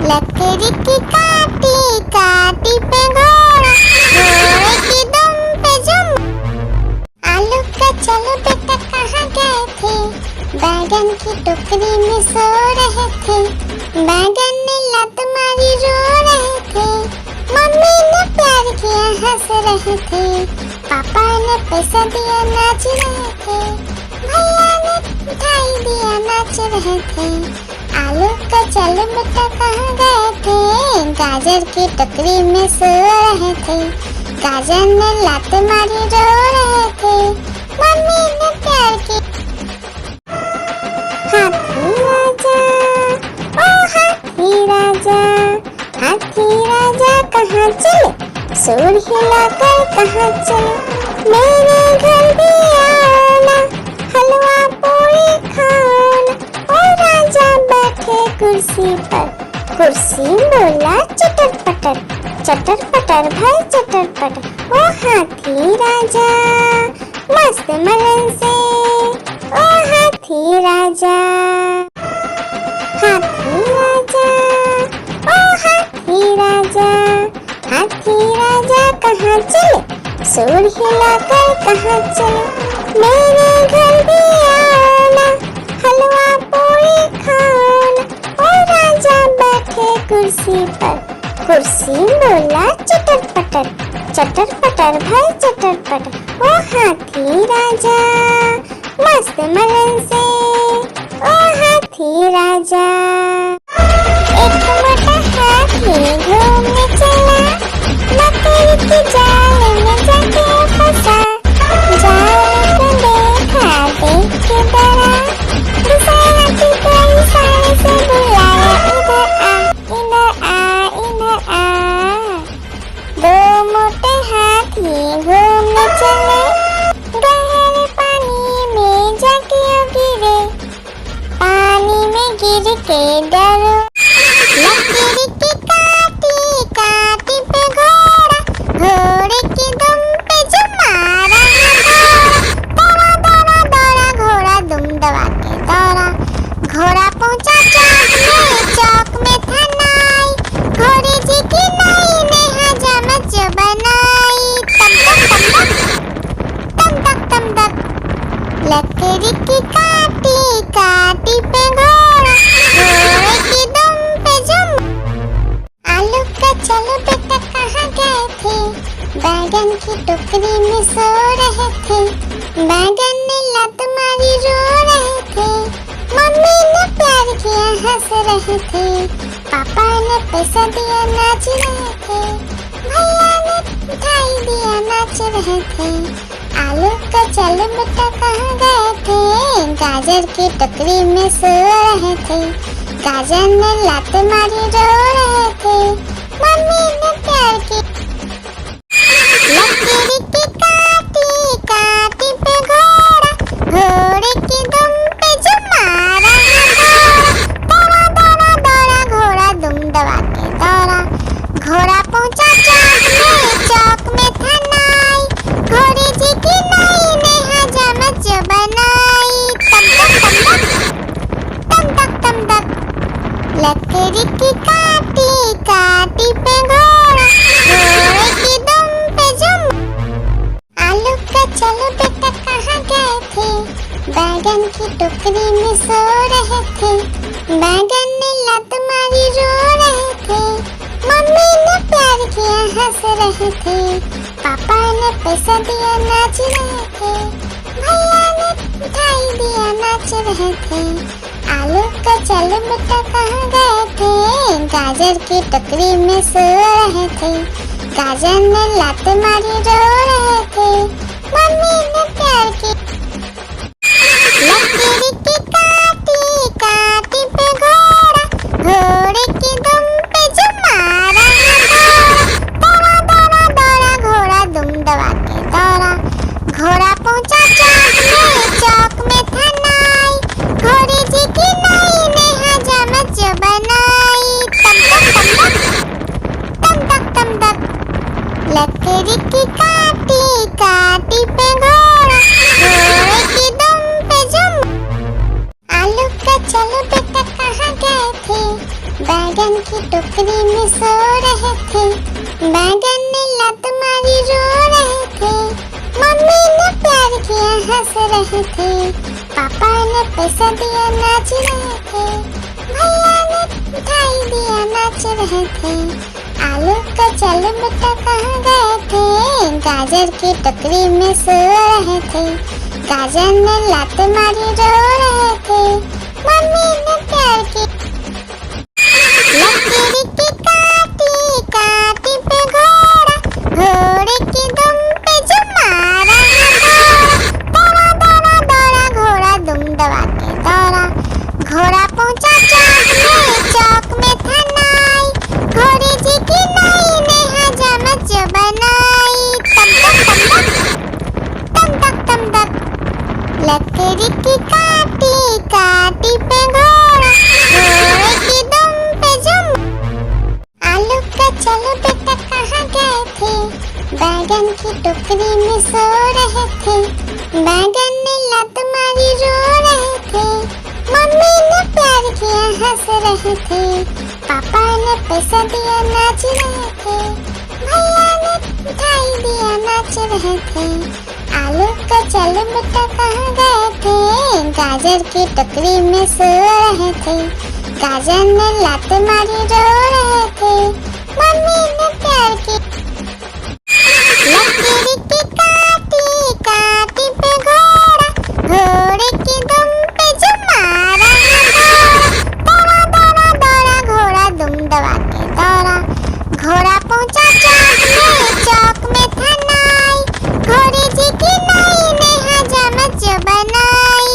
लकड़ी की काटी काटी पे घोड़ा, घोड़े की दुम पे जुम। आलू का चलो बेटा कहाँ गए थे, बैगन की टोकरी में सो रहे थे। बैगन ने लत मारी रो रहे थे, मम्मी ने प्यार किया हंस रहे थे, पापा ने पैसा दिया नाच रहे थे, भैया ने मिठाई दिया नाच रहे थे। आलू का चलो बेटा कहाँ गए थे, गाजर की टोकरी में सो रहे थे। गाजर ने लात मारी रो रहे थे, मम्मी ने प्यार की। हाथी राजा ओ हाथी राजा, हाथी राजा कहाँ चले, सूर हिलाकर कहाँ चले। मेरे घर भी आना, हलवा पूरी खाना। ओ राजा बैठे कुर्सी पर, कुर्सी बोला चटर पटर, चटर पटर भाई चटर पटर। ओ हाथी राजा मस्त मलन से, ओ हाथी राजा। हाथी राजा ओ हाथी राजा, हाथी राजा कहाँ चले, सूर हिलाकर कहाँ चले। मेरे घर भी आना, हलवा पूरी खाना। ओ राजा बैठे कुर्सी पर, कुर्सी बोला चटर पटर, चटर पटर भाई चटर पटर। ओ हाथी राजा मस्त मलन से, ओ हाथी राजा। एक मोटा हाथी घूमने चला, लकड़ी की जाल में जाके फंसा। जाल को देखा देख के डरा, दूसरे हाथी को इशारे से बुलाया, इधर आ इधर आ। दो मोटे हाथी घूमने चले, गहरे पानी में जाके गिरे, पानी में गिर के डरो। लकड़ी की काटी काटी पे घोड़ा, घोड़े की दुम पे जो मारा दौड़ा दौड़ा दौड़ा घोड़ा दुम दबा के दौड़ा। घोड़ा पहुंचा चौक में था नाई, घोड़े जी की नाई ने हजामत जो बनाई। तम तक तम तक, लकड़ी की काटी काटी पे घोड़ा, घोड़े की दुम पे जुम। आलू का चलो बेटा कहाँ गए थे, बैगन की टोकरी में सो रहे थे। बैगन ने लत मारी रो रहे थे, मम्मी ने प्यार किया हंस रहे थे, पापा ने पैसा दिया नाच रहे थे, भैया ने मिठाई दिया नाच रहे थे। आलू का चलो बेटा कहाँ गए थे, गाजर की टोकरी में सो रहे थे। गाजर ने लात मारी रो रहे थे, मम्मी ने प्यार की। लकड़ी की काटी काटी पे घोड़ा, घोड़े की दुम पे जो मारा दौड़ा दौड़ा दौड़ा घोड़ा दुम दबा के दौड़ा। घोड़ा पहुंचा चौक में था नाई, घोड़े जी की नाई ने हजामत जो बनाई। तम तक लकड़ी की काटी काटी पे घोड़ा, घोड़े की दुम पे जुम। आलू का चलो बेटा कहाँ गए थे, बैगन की टोकरी में सो रहे थे। बैगन ने लत मारी रो रहे थे, मम्मी ने प्यार किया हंस रहे थे, पापा ने ने पैसा दिया नाच रहे थे, भैया ने मिठाई दिया नाच रहे थे। आलू का चलो बेटा कहाँ गए थे, गाजर की टोकरी में सो रहे थे। गाजर ने लात मारी रो रहे थे, मम्मी ने प्यार की लकीर की काटी काटी पे घोड़ा, घोड़े की दुम पे जो मारा दौड़ा दौड़ा दौड़ा घोड़ा दुम दबा के दौड़ा। घोड़ा पहुंचा चौक में था नाई, घोड़े जी की नाई ने हजामत जो बनाई। तम तक तम तक लकड़ी की काटी काटी पे घोड़ा, घोड़े की दुम पे जुम। आलू का चलो बेटा कहाँ गए थे, बैगन की टोकरी में सो रहे थे। बैगन ने लात मारी रो रहे थे, मम्मी ने प्यार किया हंस रहे थे। पापा ने पैसा दिया नाच रहे थे, भैया ने मिठाई दिया नाच रहे थे। आलू का चलो बेटा कहाँ गए थे, गाजर की टोकरी में सो रहे थे। गाजर ने लात मारी रो रहे थे, मम्मी ने प्यार की लकीर की काटी काटी पे घोड़ा, घोड़े की दुम पे जो मारा दौड़ा दौड़ा दौड़ा घोड़ा दुम दबा के दौड़ा। घोड़ा पहुंचा चौक में था नाई, घोड़े जी की नाई ने हजामत जो बनाई। तम तक लकड़ी की काटी काटी पे घोड़ा, घोड़े की दुम पे जुम। आलू का चलो बेटा कहाँ गए थे, बैगन की टोकरी में सो रहे थे। बैगन ने लात मारी रो रहे थे, मम्मी ने प्यार किया हंस रहे थे। पापा ने पैसा दिया नाच रहे थे, भैया ने मिठाई दिया नाच रहे थे। आलू का चलो बेटा कहाँ गए थे, गाजर की टोकरी में सो रहे थे। गाजर ने लात मारी रो रहे थे, मम्मी ने प्यार की लकीर की काटी काटी पे घोड़ा, घोड़े की दुम पे जो मारा दौड़ा दौड़ा दौड़ा घोड़ा दुम दबा के दौड़ा। घोड़ा पहुंचा चौक में था नाई, घोड़े जी की नाई ने हजामत जो बनाई।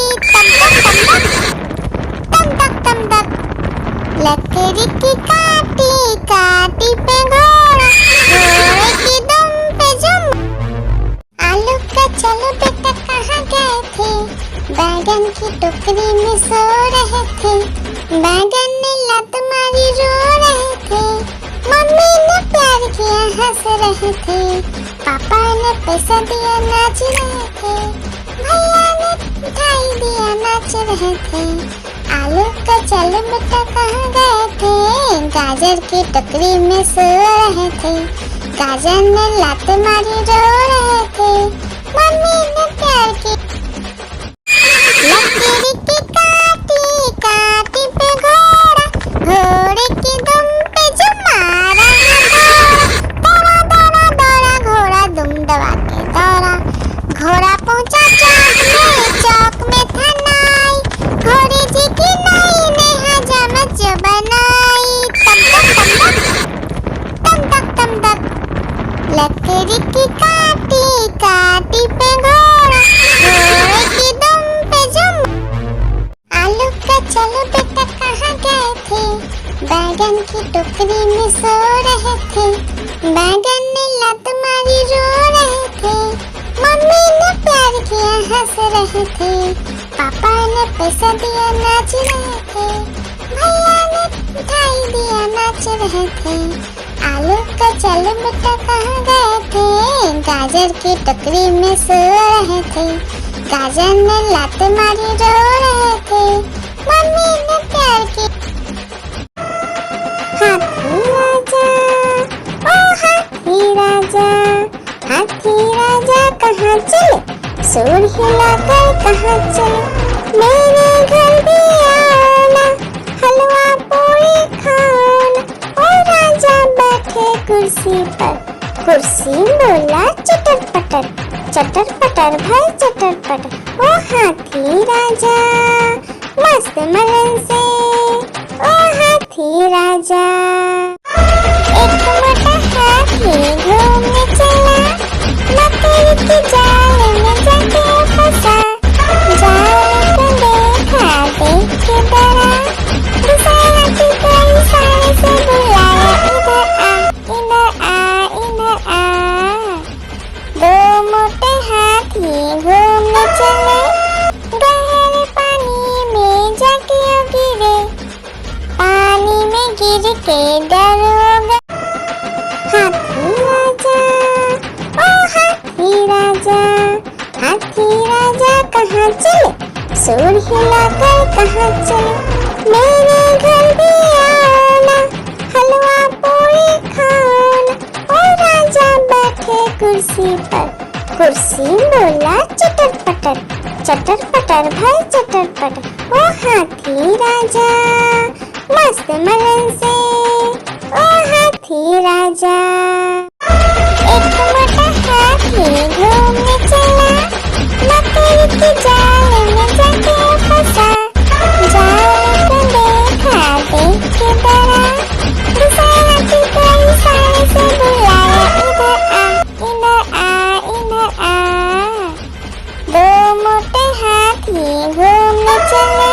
तम तक लकड़ी की काटी काटी पे घोड़ा, घोड़े की दुम पे जुम। आलू का चलो बेटा कहाँ गए थे, बैगन की टोकरी में सो रहे थे। बैगन ने लात मारी रो रहे थे, मम्मी ने प्यार किया हंस रहे थे। पापा ने पैसा दिया नाच रहे थे, भैया ने मिठाई दिया नाच रहे थे। आलू का चलो बेटा कहाँ गए थे, गाजर की टोकरी में सो रहे थे। गाजर ने लात मारी रो रहे थे, मम्मी ने प्यार की लकीर की काटी काटी पे घोड़ा, घोड़े की दुम पे जो मारा दौड़ा दौड़ा दौड़ा घोड़ा दुम दबा के दौड़ा। घोड़ा पहुंचा चौक में था नाई, घोड़े जी की नाई ने हजामत जो बनाई। तम तक लकड़ी की काटी काटी पे घोड़ा, घोड़े की दुम पे जुम। आलू का चलो बेटा कहाँ गए थे, बैगन की टोकरी में सो रहे थे। बैगन ने लात मारी रो रहे थे, मम्मी ने प्यार किया हंस रहे थे। पापा ने पैसा दिया नाच रहे थे, भैया ने मिठाई दिया नाच रहे थे। आलू का चलो बेटा कहाँ गए थे, गाजर की टोकरी में सो रहे थे। गाजर ने लात मारी रो रहे थे, मम्मी ने प्यार की हाथी राजा ओ हाथी राजा, हाथी राजा कहाँ चले, सूर हिलाकर कहाँ चले। मेरे घर भी आना, हलवा पूरी खाना। ओ राजा बैठे कुर्सी पर, कुर्सी बोला चटपट चटर पटर भाई चटर पटर, ओ हाथी राजा मस्त मलन से, ओ हाथी राजा। एक मोटा हाथी घूमने चला, मकड़ी की जाल में जाके फंसा। जाल को देखा देख के डरा, दूसरे हाथी को इशारे से बुलाया, इधर आ इधर आ। दो मोटे हाथी घूमने चले, गहरे पानी में जाके गिरे। पानी में गिर के डर हो गया। हाथी राजा, ओ हाथी राजा, हाथी राजा कहाँ चले? सुर हिलाकर कहाँ चले? मेरे घर भी आओ ना, हलवा पूरी खाओ ना। ओ राजा बैठे कुर्सी पर, कुर्सी बोला चटर पटर भाई चटर पटर, ओ हाथी राजा मस्त मलन से, ओ हाथी राजा। एक मोटा हाथी घूमने चला, मकड़ी की जाल में जाके फंसा। जाल को देखा देख के डरा, दूसरे हाथी को इशारे से बुलाया, इधर आ इधर आ। दो मोटे हाथी घूमने चले,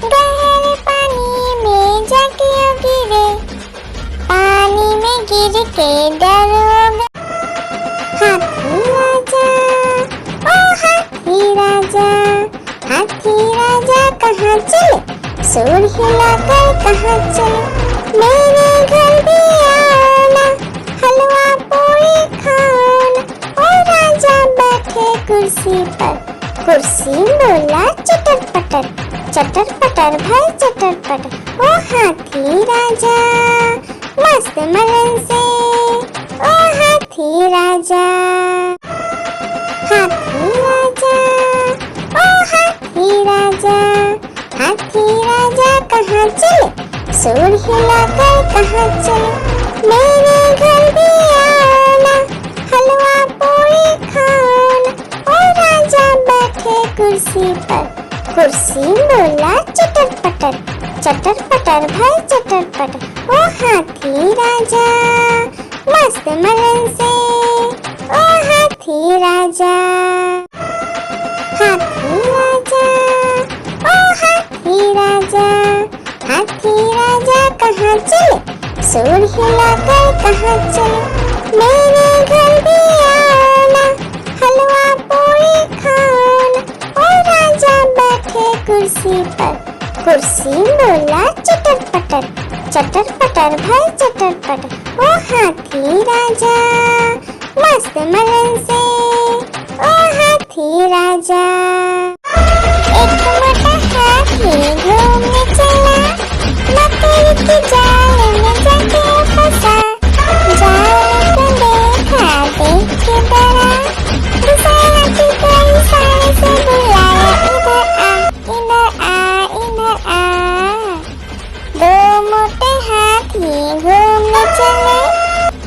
गहरे पानी में जाके गिरे। पानी में गिर के डर हो गया। हाथी राजा, ओ हाथी राजा, हाथी राजा कहाँ चले? सुर हिलाकर कहाँ चले? मेरे घर भी आओ ना, हलवा पूरी खाओ ना। ओ राजा बैठे कुर्सी पर, कुर्सी बोला चटर पटर भाई चटर पटर, ओ हाथी राजा मस्त मलन से, ओ हाथी राजा। हाथी राजा, ओ हाथी राजा, हाथी राजा कहाँ चले? सुर हिलाकर कहाँ चले? मेरे घर भी आओ ना, हलवा पूरी खाओ ना। ओ राजा बैठे कुर्सी पर, कुर्सी बोला चटर पटर भाई चटर पटर, ओ हाथी राजा मस्त मलन से, ओ हाथी राजा। हाथी राजा, ओ हाथी राजा, हाथी राजा कहाँ चले? सुर हिलाकर कहाँ चले? मेरे घर भी आओ ना, हलवा पूरी खाओ ना। ओ राजा बैठे कुर्सी पर, कुर्सी बोला चटर पटर भाई चटर पटर, ओ हाथी राजा मस्त मलन से, ओ हाथी राजा। एक मोटा हाथी घूमने चला, मकड़ी की जाल में जाके फंसा। जाल को देखा देख के डरा, दूसरे हाथी को इशारे से बुलाया, इधर आ। दो मोटे हाथी घूमने चले,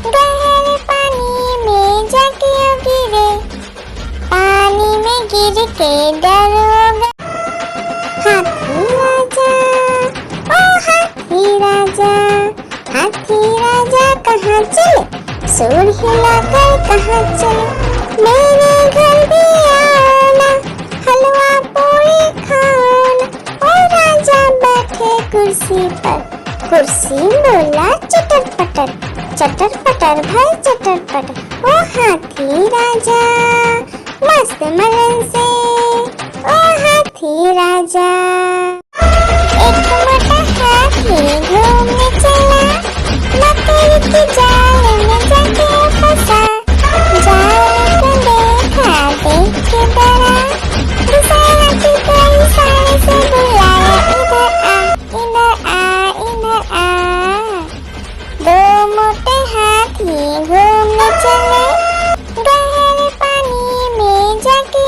गहरे पानी में जाके गिरे। पानी में गिर के डर हो गया। हाथी राजा, ओ हाथी राजा, हाथी राजा कहाँ चले? सुर हिलाकर कहाँ चले? मेरे घर भी आओ ना, हलवा पूरी खाओ ना। ओ राजा बैठे कुर्सी पर, कुर्सी बोला चटर पटर भाई चटर पटर, ओ हाथी राजा मस्त मलन से, ओ हाथी राजा। एक मोटा हाथी घूमने चला, मकड़ी की जाल में जाके फंसा। जाल को देखा देख के डरा, दूसरे हाथी को इशारे से बुलाया, इधर आ। दो मोटे हाथी घूमने चले, गहरे पानी में जाके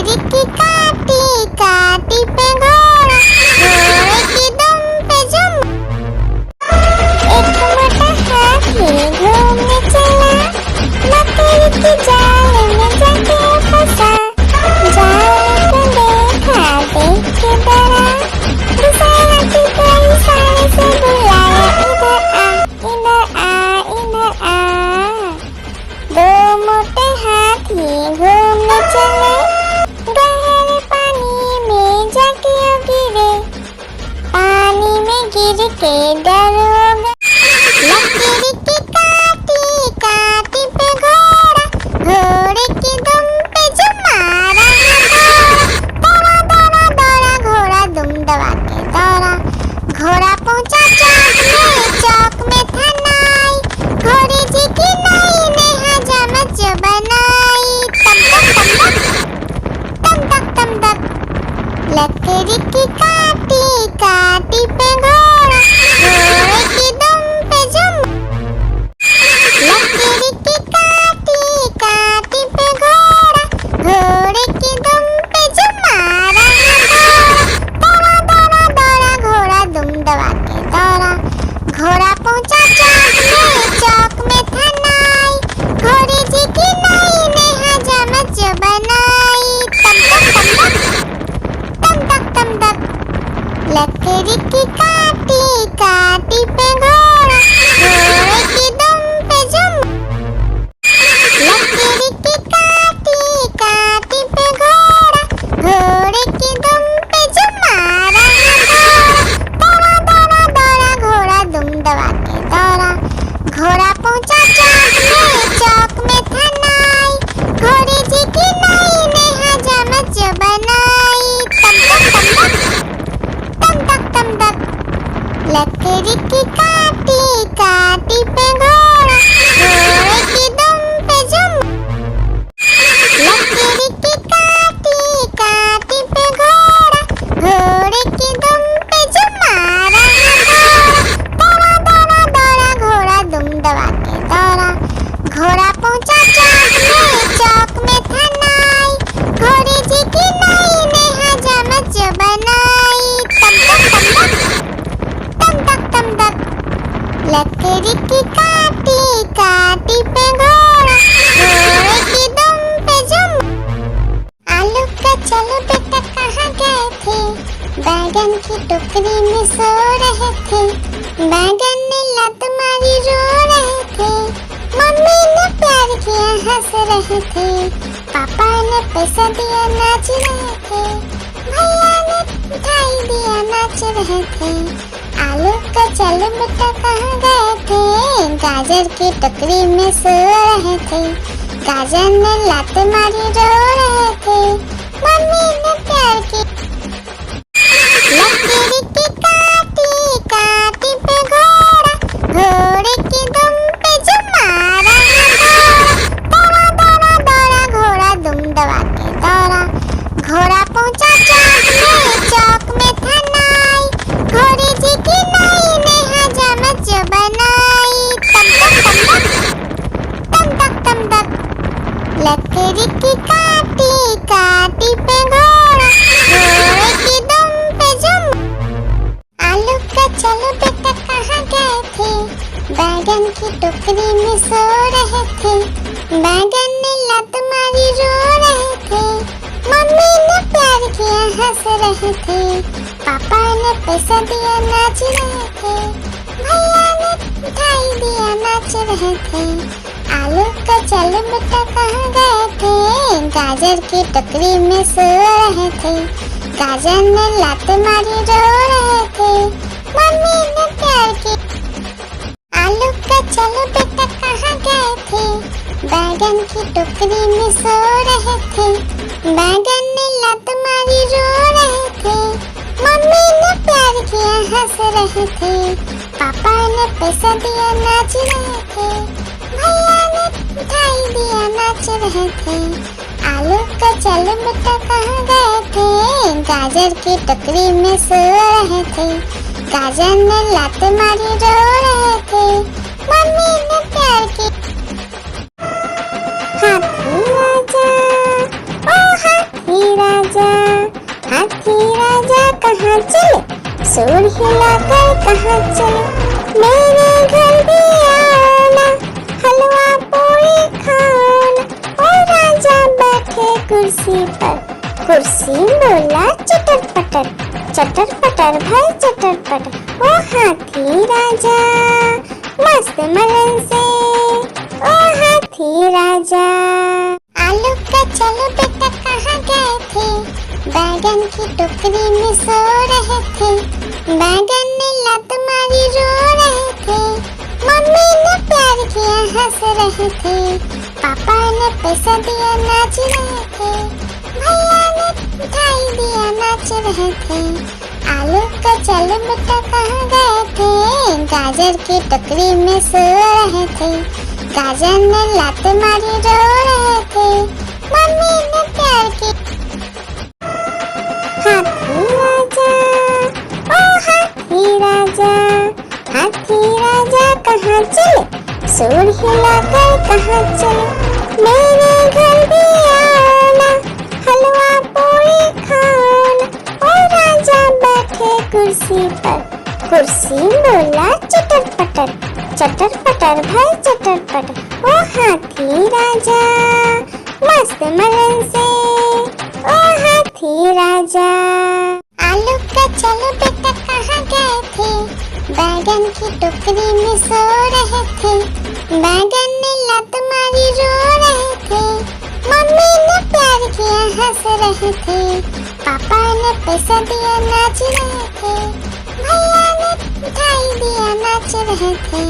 लकड़ी की काटी काटी पे घोड़ा, घोड़े की दुम पे जुम। एक मोटा हाथी घूमने चला, लकड़ी की जाल में जाके फंसा। जाल को देखा देख के डरा, दूसरे हाथी को इशारे से बुलाया, इधर आ इधर आ। दो मोटे हाथी घूमने चले, गहरे पानी में जाके गिरे। पानी में गिर के डर हो गया, लकड़ी की काटी काटी पे घोड़ा, घोड़े की दुम पे जुम मारा। दौड़ा दौड़ा दौड़ा घोड़ा दुम दबा के दौड़ा। घोड़ा पहुंचा चौक में था नाई, घोड़े जी की नई ने हजामत जो बनाई। तम तक तम तक, लकड़ी की काटी काटी पे घोड़ा, घोड़े की दुम पे जुम। लकड़ी की काटी काटी पे घोड़ा, घोड़े की दुम पे जुम मारा। दौड़ा दौड़ा दौड़ा घोड़ा दुम दबा के दौड़ा। घोड़ा पहुंचा चौक में था नाई, घोड़े जी की नई ने हजामत जो बनाई। तम तक, लकड़ी की काटी काटी पे घोड़ा, घोड़े की दुम पे जुम। लकड़ी की काटी काटी पे घोड़ा, घोड़े की दुम पे जुम मारा। दौड़ा दौड़ा दौड़ा घोड़ा दुम दबा के दौड़ा। घोड़ा पहुंचा चौक में था नाई, घोड़े जी की नई ने हजामत जो बनाई। तम तक, लकड़ी की काटी काटी पे घोड़ा, घोड़े की दुम पे जुम। लकड़ी की काटी काटी पे घोड़ा, घोड़े की दुम पे जुम मारा। दौड़ा दौड़ा दौड़ा घोड़ा दुम दबा के दौड़ा। घोड़ा पहुंचा चौक में था नाई, घोड़े जी की नई ने हजामत जो बनाई। तम तक, लकड़ी की काटी काटी पे घोड़ा, घोड़े की दुम पे जुम। आलू का चलो बेटा कहाँ गए थे, बैगन की टोकरी में सो रहे थे। बैगन ने लत मारी रो रहे थे, मम्मी ने प्यार किया हंस रहे थे। पापा ने पैसा दिया नाच रहे थे, भैया ने मिठाई दिया नाच रहे थे। आलू का चलो बेटा कहाँ गए थे, गाजर की टोकरी में सो रहे थे। गाजर ने लात मारी रो रहे थे, मम्मी ने प्यार की। लकड़ी की काटी काटी पे घोड़ा, घोड़े की दुम पे जुम मारा। दौड़ा दौड़ा दौड़ा घोड़ा दुम दबा के दौड़ा। घोड़ा पहुंचा चौक में था नाई, घोड़े जी की नई ने हजामत जो बनाई। तम तक, लकड़ी की काटी काटी पे घोड़ा, घोड़े की दुम पे जुम। आलू का चलो बेटा कहाँ गए थे, बैगन की टोकरी में सो रहे थे। बैगन ने लत मारी रो रहे थे, मम्मी ने प्यार किया हंस रहे थे। पापा ने पैसा दिया नाच रहे थे, भैया ने मिठाई दिया नाच रहे थे। आलू का चलो बेटा कहाँ गए थे, गाजर की टोकरी में सो रहे थे। गाजर ने लात मारी रो रहे थे, मम्मी ने प्यार की। आलू का चलो बेटा कहाँ गए थे, बैगन की टोकरी में सो रहे थे। बैगन ने लत मारी रो रहे थे, मम्मी ने प्यार किया हंस रहे थे। पापा ने पैसा दिया नाच रहे थे, भैया ने मिठाई दिया नाच रहे थे। आलू का चलो बेटा कहाँ गए थे, गाजर की टोकरी में सो रहे थे। गाजर ने लात मारी रो रहे थे, मम्मी ने प्यार की। हाथी राजा, ओ हाथी हाथी राजा कहाँ चले, सूंड हिलाकर कहाँ चले, मेरे घर भी आना, हलवा पूरी खाना। ओ राजा बैठे कुर्सी पर, कुर्सी बोला चटर पटर, चटर पटर भाई चटर पटर। ओ हाथी राजा मस्त मलन से, ओ हाथी राजा। आलू का चलो बेटा कहाँ गए थे, बैगन की टोकरी में सो रहे थे, बैगन ने लत मारी रो रहे थे, मम्मी ने प्यार किया हंस रहे थे, पापा ने पैसा दिया नाच रहे थे, भैया ने मिठाई दिया नाच रहे थे। आलू का चलो बेटा कहाँ गए थे, गाजर की टोकरी में सो रहे थे, गाजर ने लात मारी रो रहे थे, मम्मी ने प्यार की। हाथी राजा, ओ हाथी राजा, हाथी राजा कहाँ चले, सूंड हिलाकर कहाँ चले, मेरे घर भी आना, हलवा पूरी खाना। ओ राजा बैठे कुर्सी पर, कुर्सी बोला चटर पटर, चटर पटर भाई चटर पटर। ओ हाथी राजा मस्त मलन से, ओ हाथी राजा। आलू का चलो बेटा कहाँ गए थे, बैगन की टोकरी में सो रहे थे, बैगन ने लत मारी रो रहे थे, मम्मी ने प्यार किया हंस रहे थे, पापा ने पैसा दिया नाच रहे थे, भैया ने मिठाई दिया नाच रहे थे।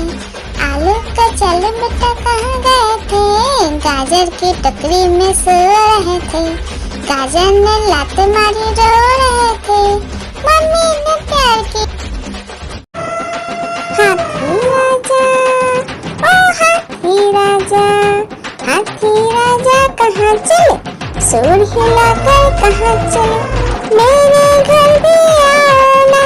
आलू का चलो बेटा कहाँ गए थे, गाजर की टोकरी में सो रहे थे, गाजर ने लात मारी रो रहे थे, मम्मी ने प्यार की। हाथी राजा, ओ हाथी राजा, हाथी राजा कहाँ चले, सूंड हिलाकर कहाँ चले, मेरे घर भी आना,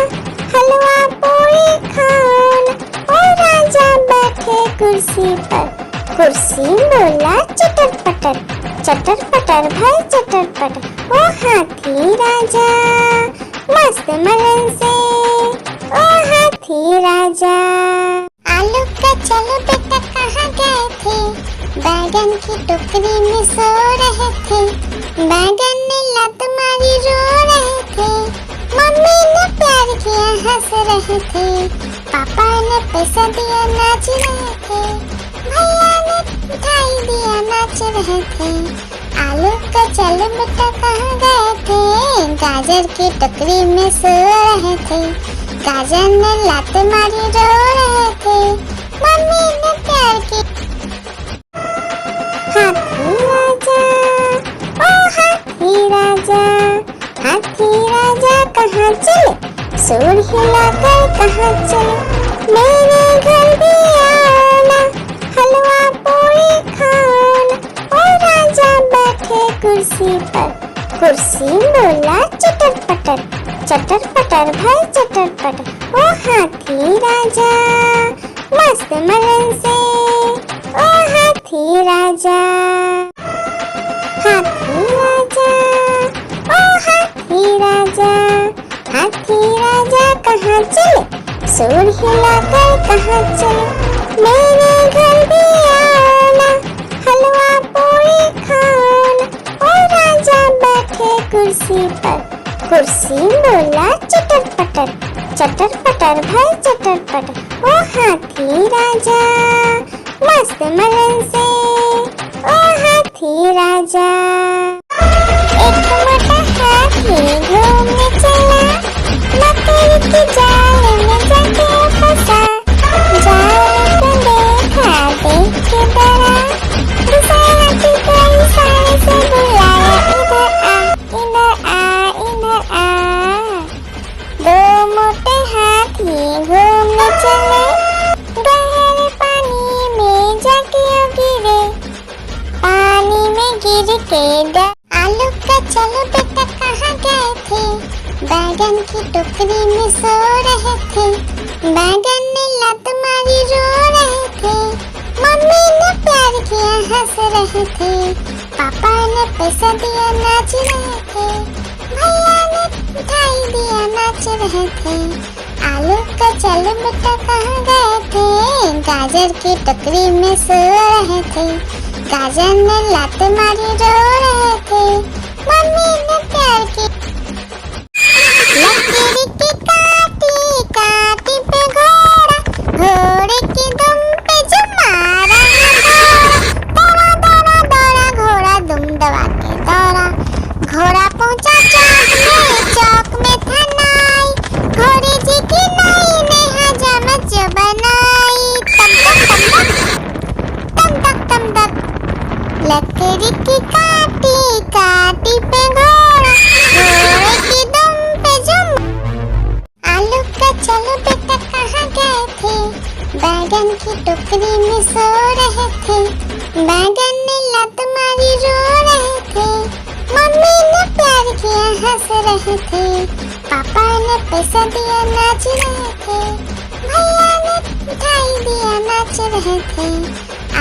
हलवा पूरी खाना। ओ राजा बैठे कुर्सी पर, कुर्सी बोला चटर पटर, चटर पटर भाई चटर पटर। ओ हाथी राजा मस्त मलन से, ओ हाथी राजा। आलू का चलो बेटा कहाँ गए थे, बैगन की टोकरी में सो रहे थे, बैगन ने लत मारी रो रहे थे, मम्मी ने प्यार किया हंस रहे थे, पापा ने पैसा दिया नाच रहे थे, भैया ने मिठाई दिया नाच रहे थे। आलू का चलो बेटा कहाँ गए थे, गाजर की टोकरी में सो रहे थे, गाजर ने लात मारी रो रहे थे, मम्मी ने प्यार की। हाथी राजा, ओ हाथी राजा, हाथी राजा कहाँ चले, सूंड हिलाकर कहाँ चले, मेरे घर भी आना, हलवा पूरी खाना। ओ राजा बैठे कुर्सी पर, कुर्सी बोला चटर पटर, चटर पटर भाई चटर पटर। ओ हाथी राजा मस्त मलन से, ओ हाथी राजा। हाथी राजा, ओ हाथी राजा, हाथी राजा कहाँ चले, सूंड हिलाकर कहाँ चले, मेरे घर भी आना, हलवा पूरी खाना। ओ राजा बैठे कुर्सी पर, कुर्सी बोला चटर पटर, चटर पटर भाई चटर पटर। ओ हाथी राजा मस्त मलन से, ओ हाथी राजा। एक मोटा हाथी घूमने चला, मकड़ी के जाल में जाके फंसा, जाल को देखा देख के डरा, दूसरा हाथी को इशारे से बुलाया, इधर आ इधर आ इधर आ। दो मोटे हाथी घूमने चले, गहरे पानी में जाके गिरे, पानी में गिर के आलू का चलो बेटा कहाँ गए थे, बैगन की टोकरी में सो रहे थे, बैगन ने लत मारी रो रहे थे, मम्मी ने प्यार किया हंस रहे थे, पापा ने पैसा दिया नाच रहे थे, भैया ने ने मिठाई दिया नाच रहे थे। आलू का चलो बेटा कहाँ गए थे, गाजर की टोकरी में सो रहे थे। गाजर ने लात मारी रो रहे थे, मम्मी ने प्यार की लकीर की काटी काटी पे घोड़ा, घोड़े की दुम पे जो मारा दौड़ा दौड़ा दौड़ा घोड़ा दुम दबा के दौड़ा। घोड़ा पहुंचा चौक में था नाई, घोड़े जी की नाई ने हजामत जो बनाई। तम तक तम तक लकड़ी की काटी काटी पे घोड़ा, घोड़े की दुम पे जुम। आलू का चलो बेटा कहाँ गए थे, बैगन की टोकरी में सो रहे थे। बैगन ने लात मारी रो रहे थे, मम्मी ने प्यार किया हंस रहे थे। पापा ने पैसा दिया नाच रहे थे, भैया ने मिठाई दिया नाच रहे थे।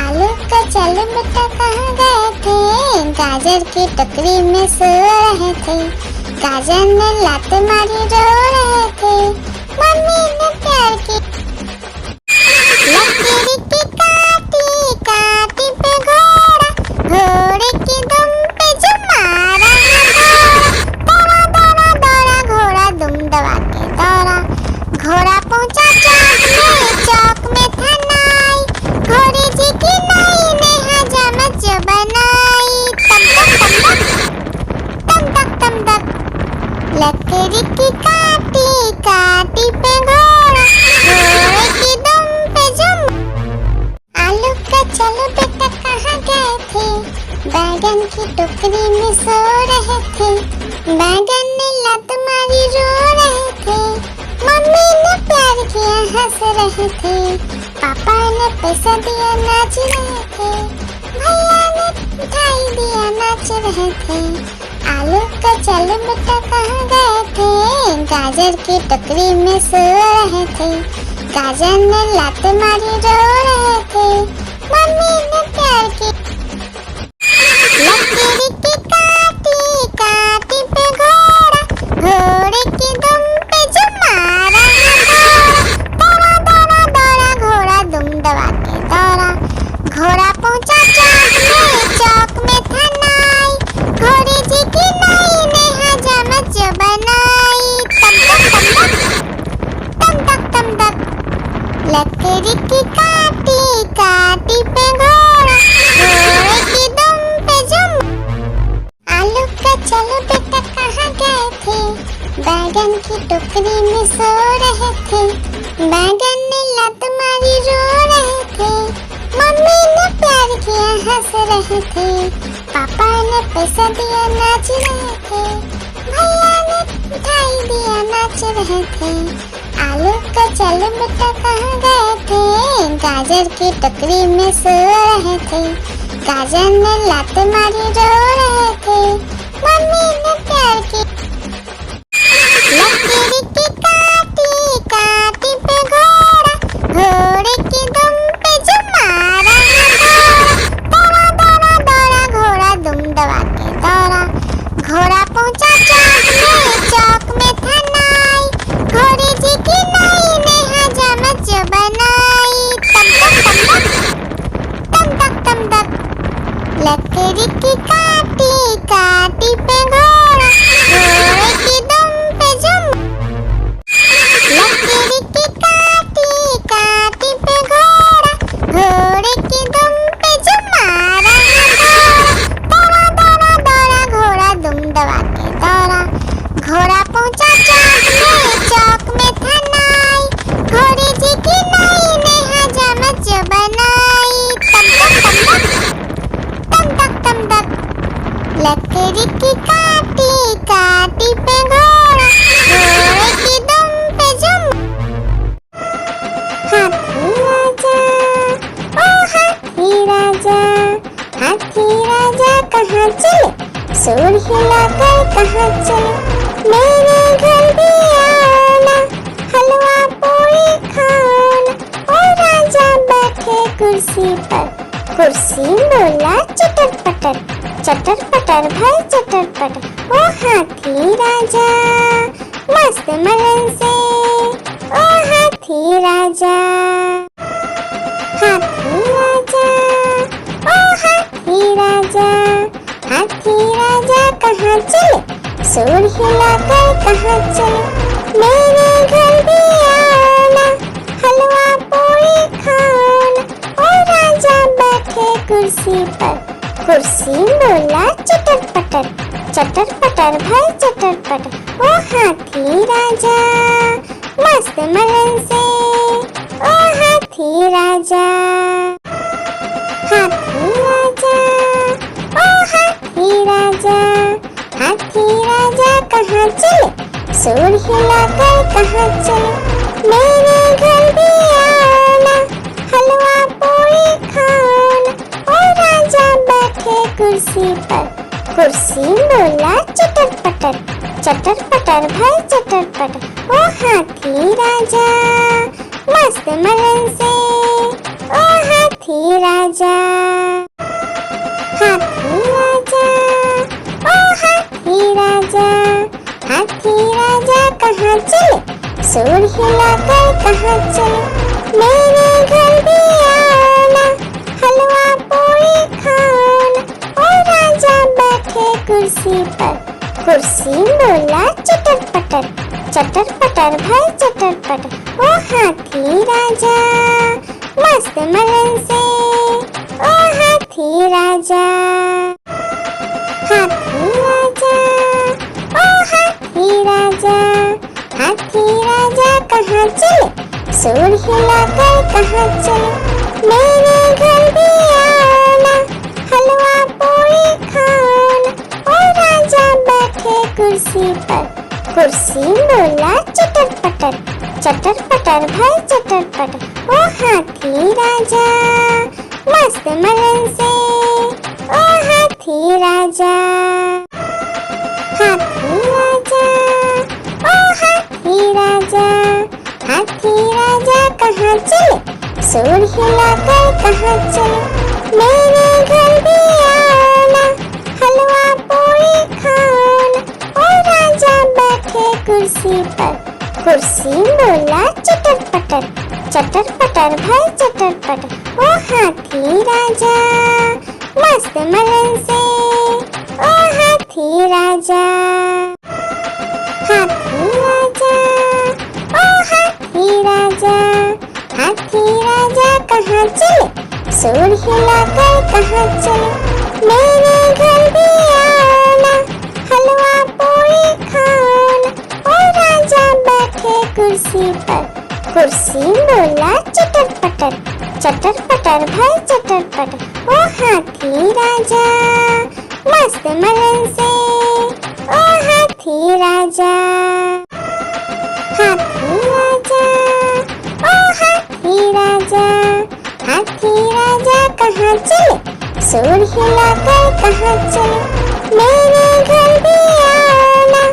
आलू का चलो बेटा कहाँ गए थे, गाजर की टोकरी में सो रहे थे। गाजर ने लात मारी रो रहे थे, मम्मी ने प्यार की लकीर की काटी काटी पे घोड़ा, घोड़े की दुम पे जो मारा दौड़ा दौड़ा दौड़ा घोड़ा दुम दबा के दौड़ा। घोड़ा पहुंचा चौक में था नाई, घोड़े जी की नाई ने हजामत जो बनाई। तम तक लकड़ी की काटी काटी पे घोड़ा, घोड़े की दुम पे जुम। आलू का चलो बेटा कहाँ गए थे, बैगन की टोकरी में सो रहे थे। बैगन ने लात मारी रो रहे थे, मम्मी ने प्यार किया हंस रहे थे। पापा ने पैसा दिया नाच रहे थे, भैया ने मिठाई दिया नाच रहे थे। आलू का चलो बेटा कहाँ गए थे, गाजर की टोकरी में सो रहे थे। गाजर ने लात मारी रो रहे थे, मम्मी ने प्यार की लकीर की काटी काटी पे घोड़ा, घोड़े की दुम पे जो मारा दौड़ा दौड़ा दौड़ा घोड़ा दुम दबा के दौड़ा। घोड़ा पहुंचा चौक में था नाई, घोड़े जी की नाई ने हजामत जो बनाई। तम तक लकड़ी की काटी काटी पे घोड़ा, घोड़े की दुम पे जुम। आलू का चलो बेटा कहाँ गए थे, बैगन की टोकरी में सो रहे थे। बैगन ने लात मारी रो रहे थे, मम्मी ने प्यार किया हंस रहे थे। पापा ने पैसा दिया नाच रहे थे, भैया ने मिठाई दिया नाच रहे थे। आलू का चलो बेटा कहाँ गए थे, गाजर की टोकरी में सो रहे थे। गाजर ने लात मारी रो रहे थे, मम्मी ने प्यार की लकीर की काटी काटी पे घोड़ा, घोड़े की दुम पे जो मारा दौड़ा दौड़ा दौड़ा घोड़ा दुम दबा के दौड़ा। घोड़ा पहुंचा चौक में था नाई, घोड़े जी की नाई ने हजामत जो बनाई। तम तक लकड़ी की काटी काटी पे घोड़ा, घोड़े की दुम पे जुम। लकड़ी की काटी काटी पे घोड़ा, घोड़े की दुम पे जो मारा दौड़ा दौड़ा दौड़ा घोड़ा दुम दबा के दौड़ा। घोड़ा पहुंचा चौक में था नाई, घोड़े जी की नाई ने हजामत जो बनाई। तम तक लकड़ी की काटी काटी पे घोड़ा, घोड़े की दुम पे जुम। हाथी राजा ओ हाथी राजा, हाथी राजा कहाँ चले, सूर हिलाकर कहाँ चले। मेरे घर भी आना, हलवा पूरी खाना। और राजा बैठे कुर्सी पर, कुर्सी बोला चटर पटर, चटर पटर भाई चटर पटर। ओ हाथी राजा मस्त मलन से, ओ हाथी राजा। हाथी राजा, ओ हाथी राजा, हाथी राजा कहाँ चले, सूंड हिलाकर कहाँ चले, मेरे घर भी आना, हलवा पूरी खाना। ओ राजा बैठे कुर्सी पर, कुर्सी बोला चटर पटर, चटर पटर भाई चटर पटर। ओ हाथी राजा मस्त मलन से, ओ हाथी राजा। हाथी राजा, ओ हाथी राजा, हाथी राजा कहाँ चले, सूंड हिलाकर कहाँ चले, मेरे घर भी आना, हलवा पूरी खाना। ओ राजा बैठे कुर्सी पर, कुर्सी बोला चटर पटर भाई चटर पटर। ओ हाथी राजा मस्त मलन से, ओ हाथी राजा। हाथी राजा, ओ हाथी राजा, हाथी राजा कहाँ चले, सूंड हिलाकर कहाँ चले, मेरे घर भी आना, हलवा पूरी खाना। ओ राजा बैठे कुर्सी पर, कुर्सी बोला चटर पटर भाई चटर पटर। ओ हाथी राजा मस्त मलन से, ओ हाथी राजा। हाथी राजा, ओ हाथी राजा, हाथी राजा कहाँ चले, सूंड हिलाकर कहाँ चले, मेरे घर भी आना, हलवा पूरी खाना। ओ राजा बैठे कुर्सी पर, कुर्सी बोला चटर पटर भाई चटर पटर। ओ हाथी राजा मस्त मलन से, ओ हाथी राजा। हाथी राजा, ओ हाथी राजा, हाथी राजा कहाँ चले, सूंड हिलाकर कहाँ चले, मेरे घर भी आना, हलवा पूरी खाना। ओ राजा बैठे कुर्सी पर, कुर्सी बोला चटर पटर भाई चटर पटर। ओ हाथी राजा मस्त मलन से, ओ हाथी राजा। हाथी राजा, ओ हाथी राजा, हाथी राजा कहाँ चले, सूंड हिलाकर कहाँ चले, मेरे घर भी आना, हलवा पूरी खाना। ओ राजा बैठे कुर्सी पर, कुर्सी बोला चटर पटर भाई चटर पटर। ओ हाथी राजा मस्त मलन से, ओ हाथी राजा। हाथी राजा, ओ हाथी राजा, हाथी राजा कहाँ चले, सूंड हिलाकर कहाँ चले, मेरे घर भी आना,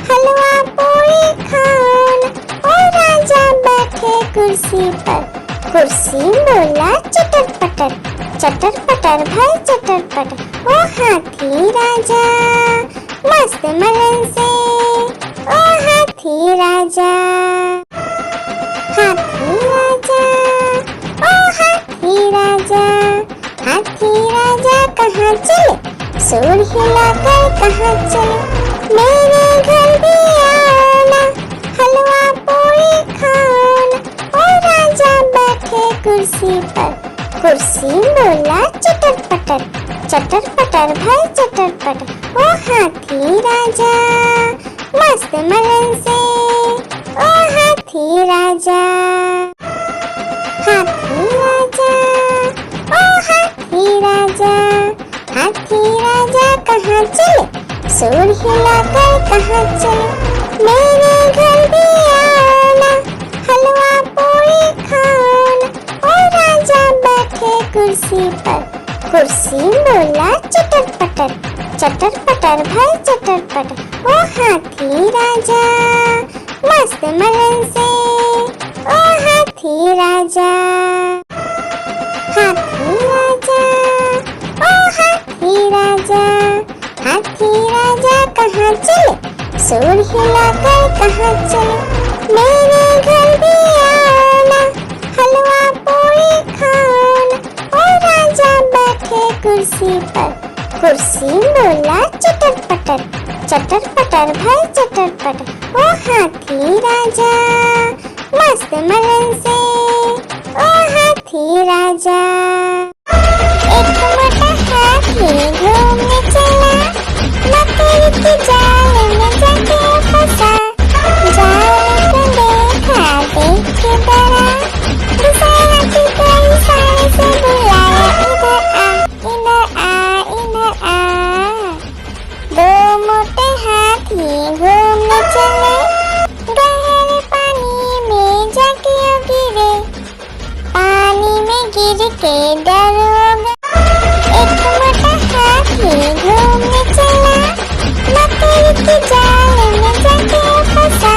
हलवा पूरी खाना। ओ राजा बैठे कुर्सी पर, कुर्सी बोला चटर पटर भाई चटर पटर। ओ हाथी राजा मस्त मलन से, ओ हाथी राजा। हाथी राजा, ओ हाथी राजा, हाथी राजा कहाँ चले, सूंड हिलाकर कहाँ चले, मेरे घर भी आना, हलवा पूरी खाना। ओ राजा बैठे कुर्सी पर, कुर्सी बोला चटर पटर भाई चटर पटर। ओ हाथी राजा मस्त मलन से, ओ हाथी राजा। हाथी राजा, ओ हाथी राजा, हाथी राजा कहाँ चले, सूंड हिलाकर कहाँ चले, मेरे घर भी आना, हलवा पूरी खाना। ओ राजा बैठे कुर्सी पर, कुर्सी बोला चटर पटर भाई चटर पटर। ओ हाथी राजा मस्त मलन से, ओ हाथी राजा। हाथी राजा, ओ हाथी राजा, हाथी राजा कहाँ चले, सूंड हिलाकर कहाँ चले। मेरे घर भी आना, हलवा पूरी खाना। ओ राजा बैठे कुर्सी पर, कुर्सी बोला चटर पटर भाई चटर पटर। ओ हाथी राजा मस्त मलन से, ओ हाथी राजा। एक मोटा हाथी घूमने चला, मकड़ी के जाल में जाके फंसा। जाल को देखा देख के डरा, दूसरा हाथी को इशारे से बुलाया, इधर आ इधर आ। दो मोटे हाथी घूमने चले, गहरे पानी में जाके गिरे। पानी में गिर के डर हो गया। एक मोटा हाथी घूमने चला, मकड़ी के जाल में जाके फंसा।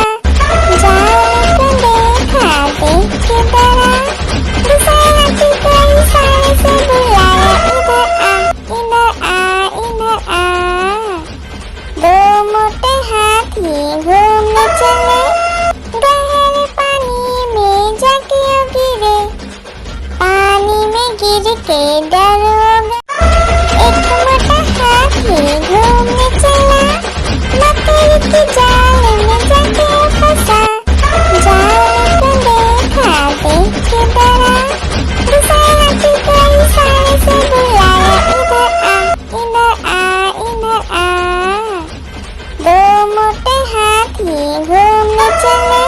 जाल को देखा देख के डरा, दूसरा हाथी को इशारे से बुलाया, इधर आ इधर आ। दो मोटे हाथी घूमने चले, गहरे पानी में जाके गिरे। पानी में गिर के डर हो गया। एक मोटा हाथी घूमने चला, मकड़ी के जाल में जाके फंसा। जाल को देखा देख के डरा, दूसरा हाथी को इशारे से बुलाया, इधर आ इधर आ। दो मोटे हाथी घूमने चले,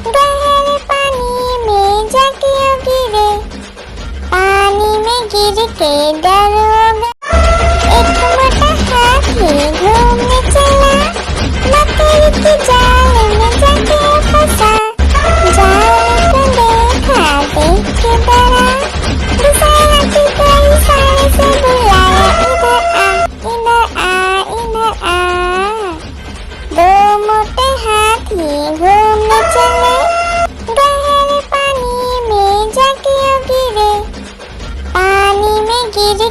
गहरे पानी में जाके गिरे। पानी में गिर के डर हो गया। एक मोटा हाथी घूमने चला, मकड़ी के जाल में जाके फंसा। जाल को देखा देख के डरा, दूसरा हाथी को इशारे से बुलाया, इधर आ इधर आ। दो मोटे हाथी घूमने चले, गहरे पानी में जाके गिरे। पानी में गिर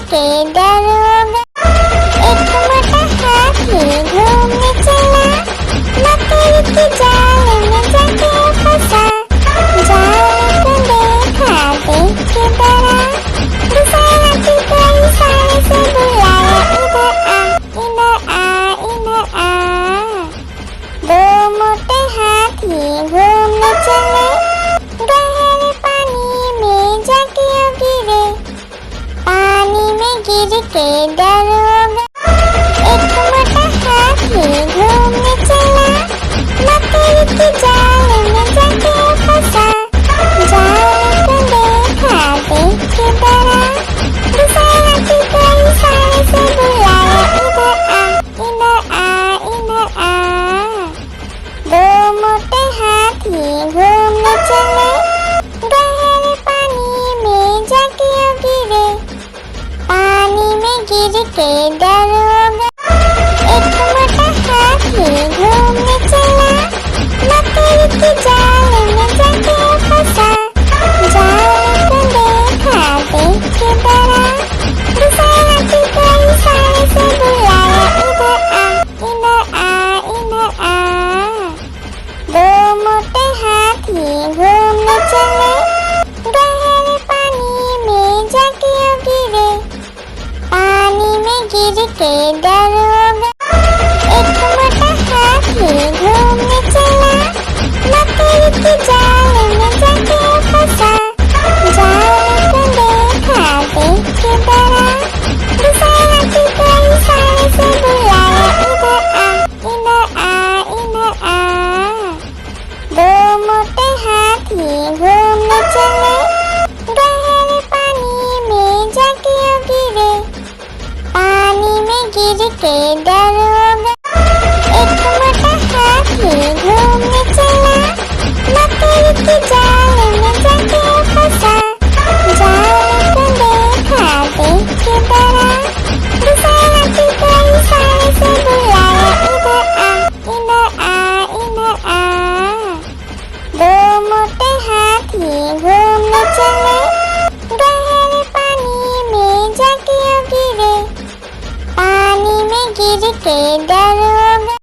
के दरोगा।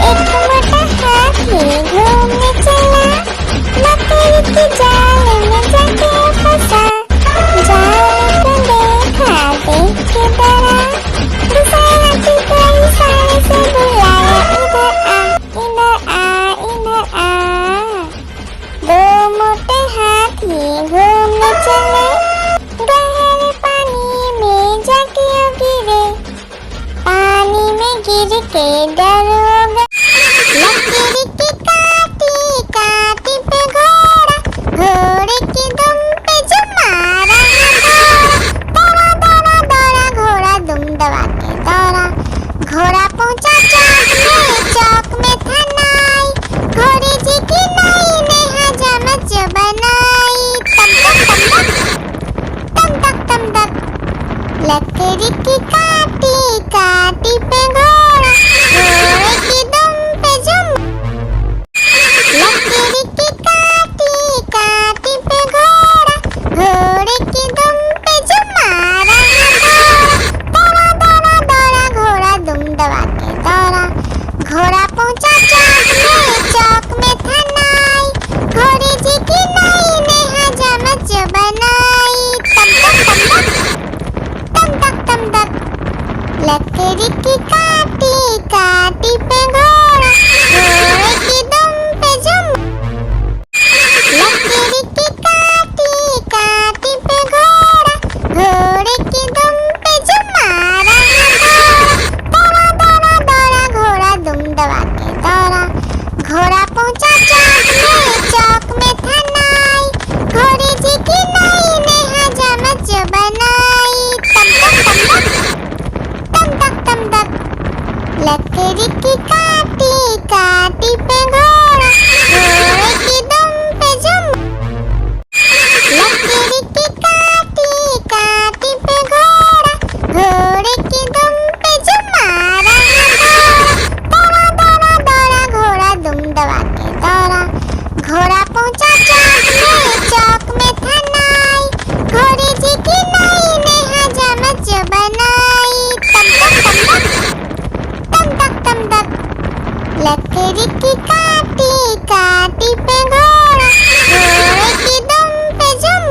एक मोटा हाथी घूमने चला, लकड़ी की जाल में जाके फंसा। जाल को देखा, देख के डरा, दूसरे हाथी को इशारे से बुलाया, इधर आ, इधर आ, इधर आ। दो मोटे हाथी घूमने चले, गहरे पानी में जाके गिरे। पानी में गिर के दरोगा, लकड़ी की काटी काटी पे घोड़ा, घोड़े की दुम पे जो मारा दौड़ा दौड़ा दौड़ा घोड़ा दुम दबा के दौड़ा। घोड़ा पहुंचा चौक में था नाई, घोड़े जी की नाई ने हजामत जो बनाई। तम तक तम तक, लकड़ी की काटी काटी पे घोड़ा, घोड़े की दुम पे जुम। लकड़ी की काटी काटी पे घोड़ा, घोड़े की दुम पे जुम मारा दौड़ा दौड़ा दौड़ा घोड़ा दुम दबा के दौड़ा। घोड़ा पहुंचा चौक में था नाई, घोड़े जी की नाई ने हजामत जो बनाई। तम तक, लकड़ी की काटी काटी पे घोड़ा, घोड़े की दुम पे जुम। लकड़ी की काटी काटी पे घोड़ा, घोड़े की दुम पे जुम मारा दौड़ा दौड़ा दौड़ा घोड़ा दुम दबा के दौड़ा। घोड़ा पहुंचा चौक में था नाई, घोड़े जी की नाई ने हजामत जो बनाई। तम तक, लकड़ी की काटी काटी पे घोड़ा, घोड़े की दुम पे जुम। लकड़ी की काटी काटी पे घोड़ा, घोड़े की दुम पे जुम मारा दौड़ा दौड़ा दौड़ा घोड़ा दुम दबा के दौड़ा। घोड़ा पहुंचा चौक में था नाई, घोड़े जी की नाई ने हजामत जो बनाई। तम तक, लकड़ी की काटी काटी पे घोड़ा, घोड़े की दुम पे जुम।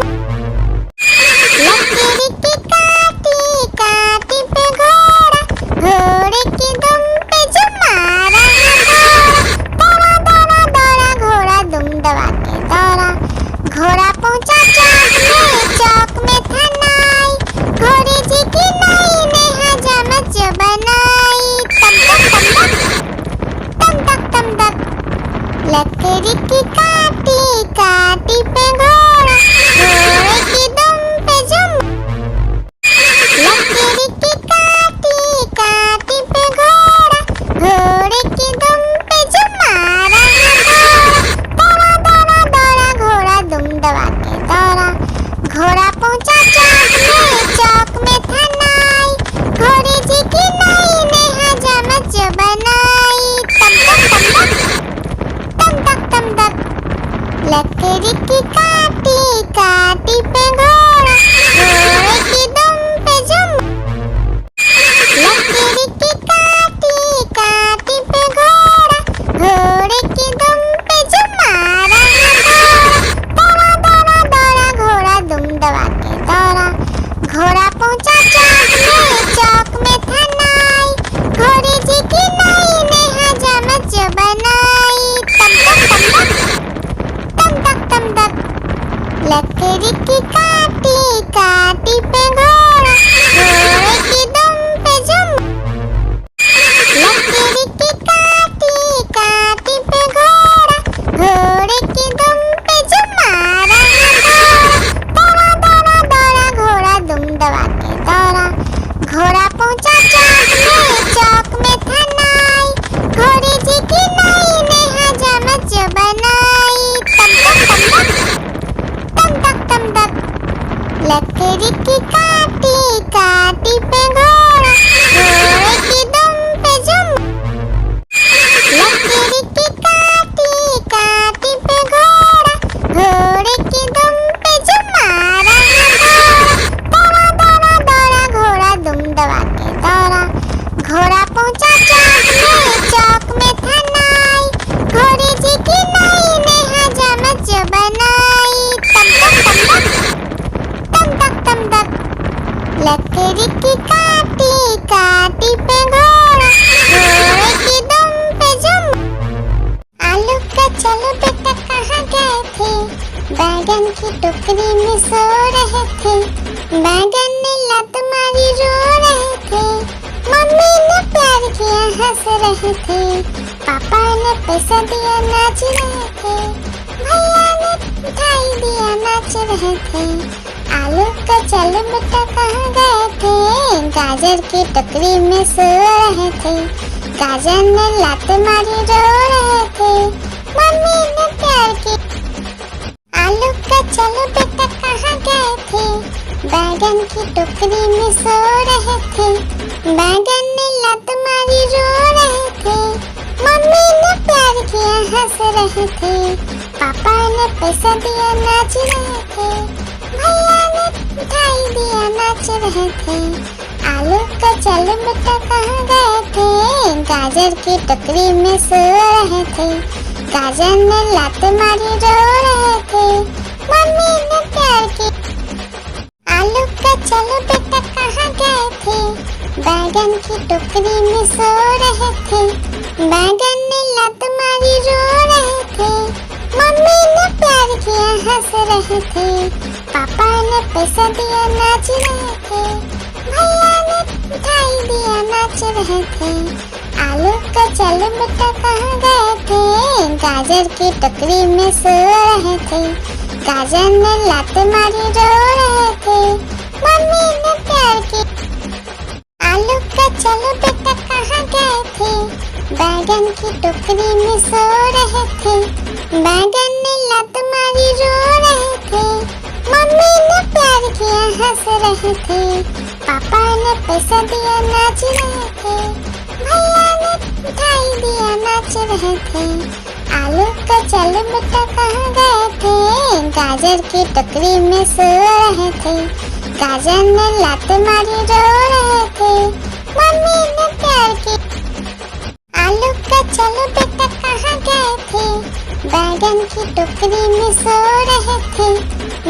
लकड़ी की काटी काटी पे घोड़ा, घोड़े की दुम पे जुम मारा दौड़ा दौड़ा दौड़ा घोड़ा दुम दबा के दौड़ा। घोड़ा पहुंचा चौक में था नाई, घोड़े जी की नाई ने हजामत जो बनाई। तम तक, लकड़ी रहे थे, पापा ने पैसा दिया नाच रहे थे, भैया ने मिठाई दिया नाच रहे थे। आलू का चलो बेटा कहाँ गए थे, गाजर की टोकरी में सो रहे थे, गाजर ने लात मारी रो रहे थे, मम्मी ने प्यार की। आलू का चलो बेटा कहाँ गए थे, बैगन की टोकरी में सो रहे थे, बैगन ने लात मारी रो रहे थे, मम्मी ने प्यार किया हंस रहे थे, पापा ने पैसा दिया नाच रहे थे, भैया ने मिठाई दिया नाच रहे थे। आलू का चलो बेटा कहाँ गए थे, गाजर की टोकरी में सो रहे थे, गाजर ने लात मारी रो रहे थे, मम्मी ने प्यार की। आलू का चलो बेटा कहाँ गए थे, बैगन की टोकरी में सो रहे थे, बैगन ने लात मारी रो रहे थे, मम्मी ने प्यार किया हंस रहे थे, पापा ने पैसा दिया नाच रहे थे, भैया ने मिठाई दिया नाच रहे थे। आलू का चलो बेटा कहाँ गए थे, गाजर की टोकरी में सो रहे थे, गाजर ने लात मारी रो रहे थे, मम्मी ने प्यार की। आलू का चलो बेटा कहाँ गए थे, बैगन की टोकरी में सो रहे थे, बैगन ने लात मारी रो रहे थे, मम्मी ने प्यार किया हंस रहे थे, पापा ने पैसा दिया नाच रहे थे, भैया ने मिठाई दिया नाच रहे थे। आलू का चलो बेटा कहाँ गए थे, गाजर की टोकरी में सो रहे थे, गाजर ने लात मारी रो रहे थे, मम्मी ने प्यार की। आलू का चलो बेटा कहाँ गए थे, बैगन की टोकरी में सो रहे थे,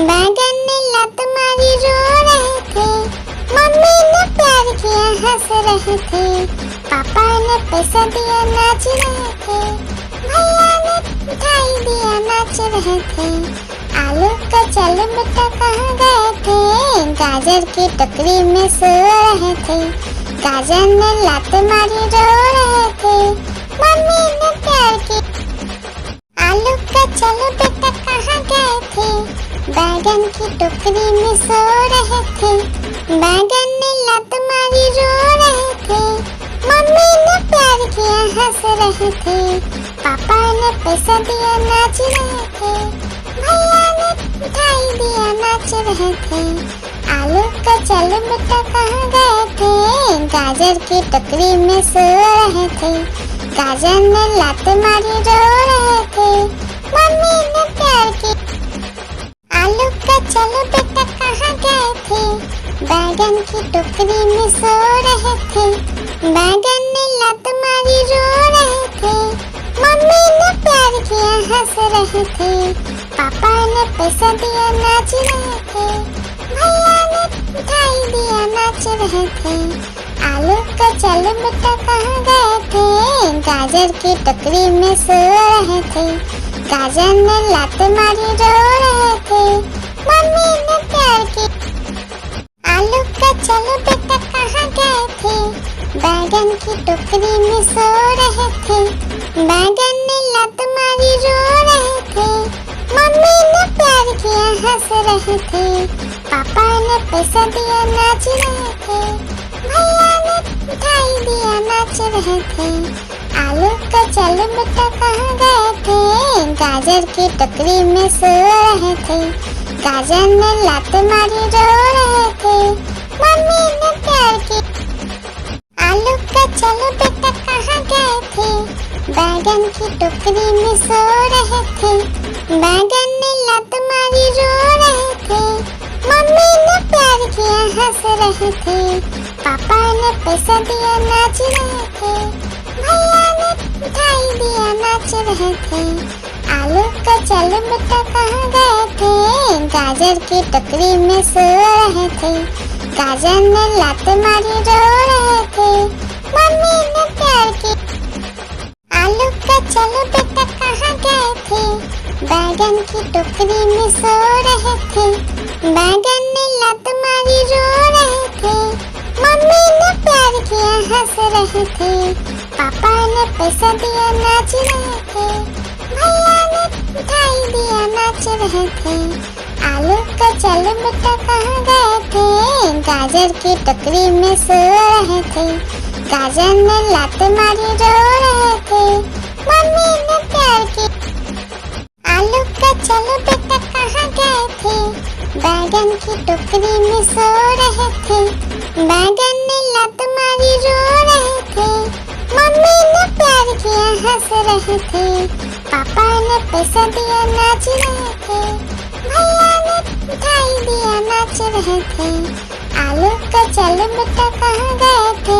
बैगन ने लात मारी रो रहे थे, मम्मी ने प्यार किया हंस रहे थे, पापा ने पैसा दिया नाच रहे थे, भैया ने मिठाई दिया नाच रहे थे। आलू का चलो बेटा कहाँ गए थे, गाजर की टोकरी में सो रहे थे, गाजर ने लात मारी रो रहे थे, मम्मी ने प्यार की। आलू का चलो बेटा कहाँ गए थे, बैगन की टोकरी में सो रहे थे, बैगन ने लात मारी रो रहे थे, मम्मी ने प्यार किया हंस रहे थे, पापा ने पैसा दिया नाच रहे थे, भैया ने मिठाई दिया नाच रहे थे। आलू का चलो बेटा कहाँ गए थे, गाजर की टोकरी में सो रहे थे, गाजर ने लात मारी रो रहे थे, मम्मी ने प्यार की। आलू का चलो बेटा कहाँ गए थे, बैगन की टोकरी में सो रहे थे, बैगन ने लात मारी रो रहे थे, मम्मी ने प्यार किया हंस रहे थे, पापा ने पैसा दिया नाच रहे थे, भैया ने मिठाई दिया नाच रहे थे। आलू का चलो बेटा कहाँ गए थे, गाजर की टोकरी में सो रहे थे, गाजर ने लात मारी रो रहे थे, मम्मी ने प्यार की। आलू का चलो बेटा कहाँ गए थे, बैगन की टोकरी में सो रहे थे, बैगन ने लात मारी रो रहे थे, मम्मी ने प्यार किया हंस रहे थे, पापा ने पैसा दिया नाच रहे थे, भैया ने मिठाई दिया नाच रहे थे। आलू का चलो बेटा कहाँ गए थे, गाजर की टोकरी में सो रहे थे, गाजर ने लात मारी रो रहे थे, मम्मी ने प्यार की। आलू का चलो बेटा कहाँ गए थे, बैगन की टोकरी में सो रहे थे, बैगन ने लात मारी रो रहे थे, मम्मी ने प्यार किया हंस रहे थे, पापा ने पैसा दिया नाच रहे थे, भैया ने मिठाई दिया नाच रहे थे। आलू का चलो बेटा कहाँ गए थे, गाजर की टोकरी में सो रहे थे, गाजर ने लात मारी रो रहे थे, मम्मी ने प्यार की। आलू का चलो बेटा कहाँ गए थे, बैगन की टोकरी में सो रहे थे, बैगन ने लात मारी रो रहे थे, मम्मी ने प्यार किया हंस रहे थे, पापा ने पैसा दिया नाच रहे थे, भैया ने मिठाई दिया नाच रहे थे। आलू का चलो बेटा कहाँ गए थे, गाजर की टोकरी में सो रहे थे। गाजर ने लात मारी रो रहे थे, मम्मी ने प्यार की। आलू का चलो बेटा कहाँ गए थे, बैगन की टोकरी में सो रहे थे। बैगन ने लात मारी रो रहे थे, मम्मी ने प्यार किया हंस रहे थे। पापा ने पैसा दिया नाच रहे थे, भैया ने मिठाई दिया नाच रहे थे। आलू का चलो बेटा कहाँ गए थे,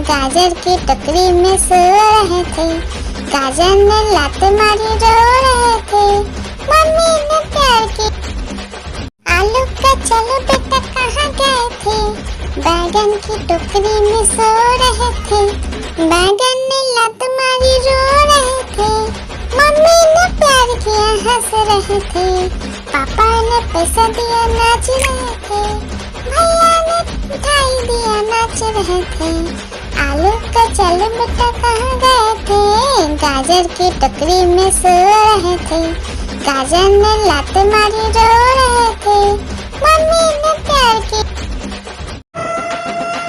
गाजर की टोकरी में सो रहे थे। गाजर ने लात मारी रो रहे थे, मम्मी ने प्यार की। आलू का चलो बेटा कहाँ गए थे, बैगन की टोकरी में सो रहे थे। बैगन ने लात मारी रो रहे थे, मम्मी ने प्यार किया हंस रहे थे। पापा ने पैसा दिया नाच रहे थे, भैया ने मिठाई दिया नाच रहे थे। आलू का चलो बेटा कहाँ गए थे, गाजर की टोकरी में सो रहे थे। गाजर ने लात मारी रो रहे थे, मम्मी ने प्यार की।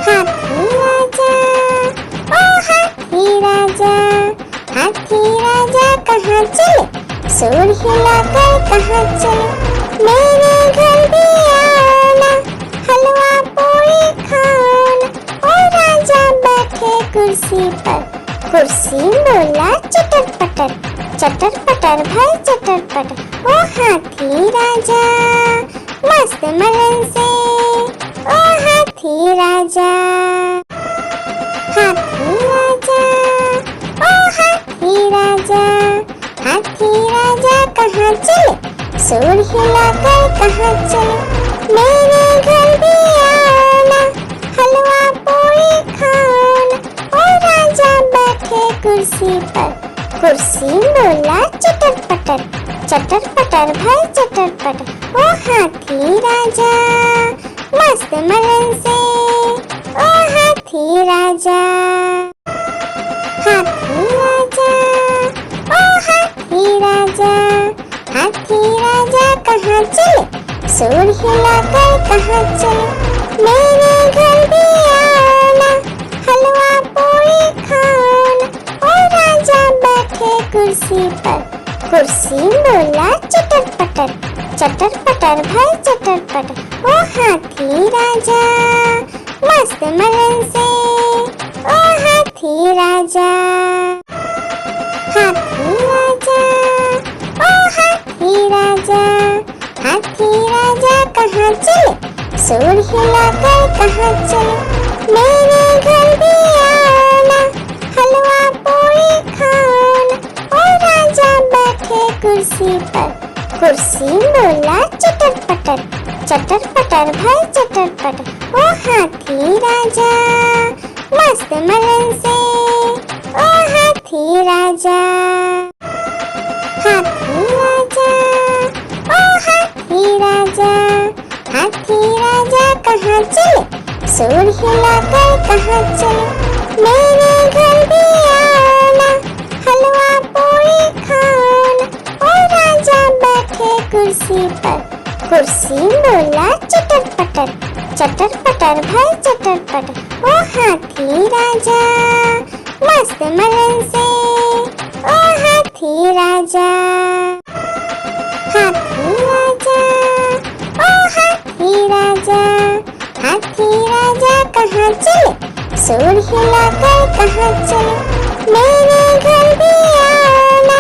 हाथी राजा, ओ हाथी राजा, हाथी राजा कहाँ चले, सूर हिलाकर कहाँ चले। मेरे घर भी आना, हलवा पूरी खाना। ओ राजा बैठे कुर्सी पर, कुर्सी बोला चटर पटर, चटर पटर भाई चटर पटर। ओ हाथी राजा मस्त मलन से, ओ हाथी राजा। हाथी राजा, ओ हाथी राजा, हाथी राजा कहाँ चले, सूर हिलाकर कहाँ चले। मेरे घर भी आना, हलवा पूरी खाना। ओ राजा बैठे कुर्सी पर, कुर्सी बोला चटर पटर, चटर पटर भाई चटर पटर। ओ हाथी राजा मस्त मलन से, ओ हाथी राजा। हाथी राजा, ओ हाथी राजा, हाथी राजा कहाँ चले, सूर हिलाकर कहाँ चले। मेरे घर भी आना, हलवा पूरी खाना। ओ राजा बैठे कुर्सी पर, कुर्सी बोला चटर पटर, चटर पटर भाई चटर पटर। ओ हाथी राजा मस्त मलन से, ओ हाथी राजा। हाथी राजा, ओ हाथी राजा, हाथी राजा कहाँ चले, सूर हिलाकर कहाँ चले। मेरे घर भी आना, हलवा पूरी खाना। ओ राजा बैठे कुर्सी पर, कुर्सी बोला चटर पटर, चटर पटर भाई चटर पटर। ओ हाथी राजा मस्त मलन से, ओ हाथी राजा। हाथी राजा, ओ हाथी राजा, हाथी राजा कहाँ चले, सूर हिलाकर कहाँ चले। मेरे घर भी आना, हलवा पूरी खाना। ओ राजा बैठे कुर्सी पर, कुर्सी बोला चटर पटर, चटर पटर भाई चटर पटर। ओ हाथी राजा मस्त मलन से, ओ हाथी राजा। हाथी राजा, ओ हाथी राजा, हाथी राजा कहाँ चले, सूर हिलाकर कहाँ चले। मेरे घर भी आना,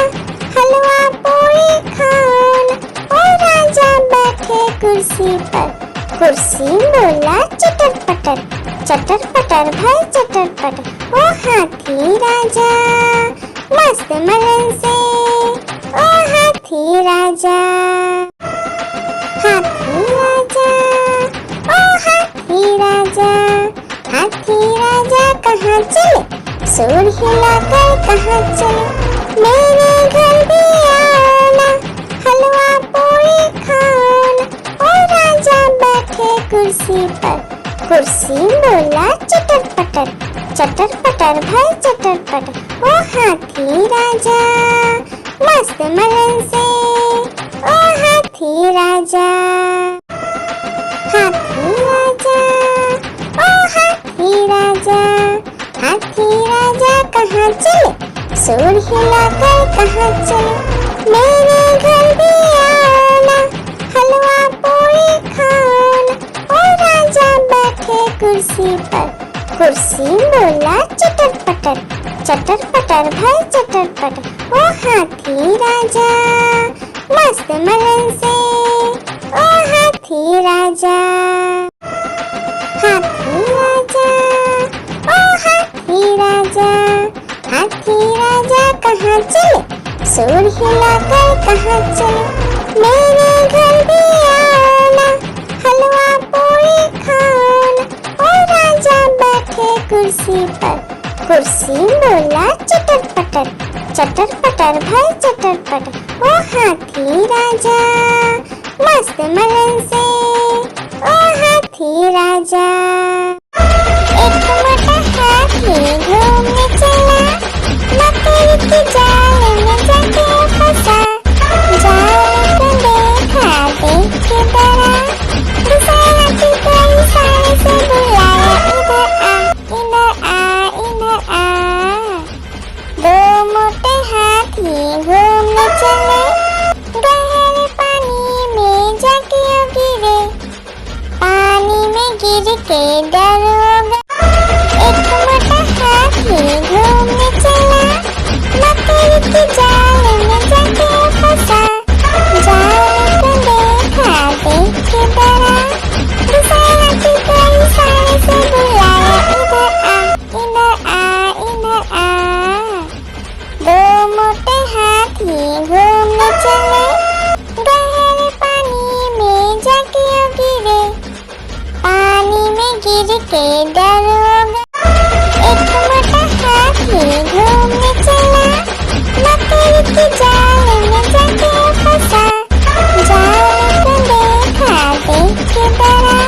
हलवा पूरी खाना। ओ राजा बैठे कुर्सी पर, कुर्सी बोला चटर पटर, चटर पटर भाई चटर पटर। ओ हाथी राजा मस्त मलन से, ओ हाथी राजा। हाथी राजा, ओ हाथी राजा, हाथी राजा कहाँ चले, सूर हिलाकर कहाँ चले। मेरे घर भी आना, हलवा पूरी खाना। ओ राजा बैठे कुर्सी पर, कुर्सी बोला चटर पटर, चटर पटर भाई चटर पटर। ओ हाथी राजा मस्त मलन से, ओ हाथी राजा। हाथी राजा ओ हाथी राजा, हाथी राजा कहाँ चले, सूर हिलाकर कहाँ चले। मेरे घर भी आना, हलवा पूरी खाना। ओ राजा बैठे कुर्सी पर, कुर्सी बोला चटर पटर भाई चटर पटर। ओ हाथी राजा मस्त मलन से, ओ हाथी राजा। हाथी राजा ओ हाथी राजा, हाथी राजा कहाँ चले, सूर हिलाकर कहाँ चले। मेरे घर भी आना, हलवा पूरी खाना। ओ राजा बैठे कुर्सी पर, कुर्सी बोला चटर पटर भाई चटर पटर। ओ हाथी राजा मस्त मलन से, ओ हाथी राजा। एक मोटा हाथी घूमने चला, मकड़ी की जाल में जाके फंसा। जाल को देखा देख के डरा, दूसरे हाथी को इशारे से बुलाया, इधर आ इधर आ। दो मोटे हाथी घूमने चले, गहरे पानी में जाके गिरे। पानी में गिर के डर हो गया। एक मोटा हाथी घूमने चला, मकड़ी की जाल में जाके फंसा। जाल को देखा देख के डरा, दूसरे हाथी को इशारे से बुलाया, इधर आ इधर आ। दो मोटे हाथी घूमने चले, गहरे पानी में जाके गिरे। पानी में गिर के डर हो गया। एक मोटा हाथी घूमने चला, मकड़ी की जाल में जाके फंसा। जाल को देखा देख के डरा,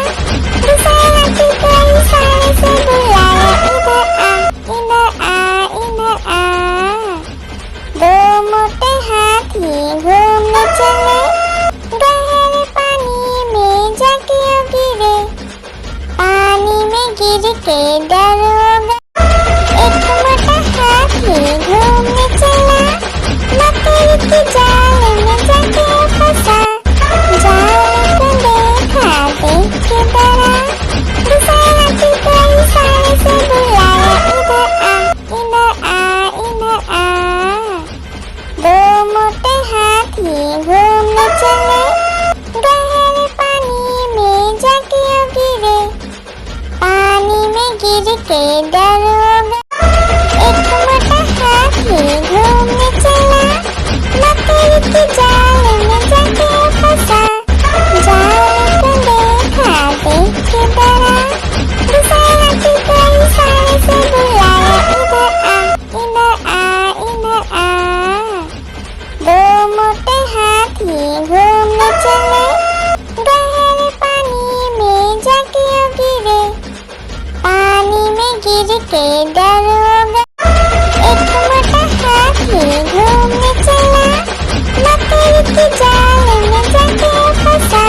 दूसरे हाथी को इशारे से बुलाया, इधर आ इधर आ। दो मोटे हाथी घूमने चले, गहरे पानी में जाके गिरे। पानी में गिर के डर हो गया। एक मोटा हाथी घूमने चला, मकड़ी की जाल में जाके फंसा। जाल को देखा देख के डरा, दूसरे हाथी को इशारे से बुलाया, इधर आ इधर आ। दो मोटे हाथी घूमने चले, गहरे पानी में जाके गिरे। पानी में गिर के डर हो गया। एक मोटा हाथी घूमने चला, मकड़ी की जाल में जाके फंसा। जाल को देखा देख के डरा, दूसरे हाथी को इशारे से बुलाया, इधर आ इधर आ। दो मोटे हाथी घूमने चले, गहरे पानी में जाके गिरे। पानी में गिर के डर हो गया। एक मोटा हाथी घूमने चला, मकड़ी की जाल में जाके फंसा।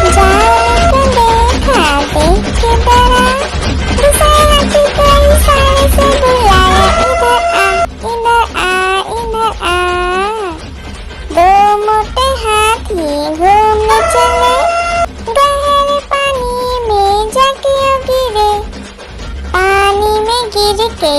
जाल को देखा देख के डरा, दूसरे हाथी को इशारे से बुलाया, इधर आ इधर आ। दो मोटे हाथी घूमने चले, गहरे पानी में जाके गिरे। पानी में गिर के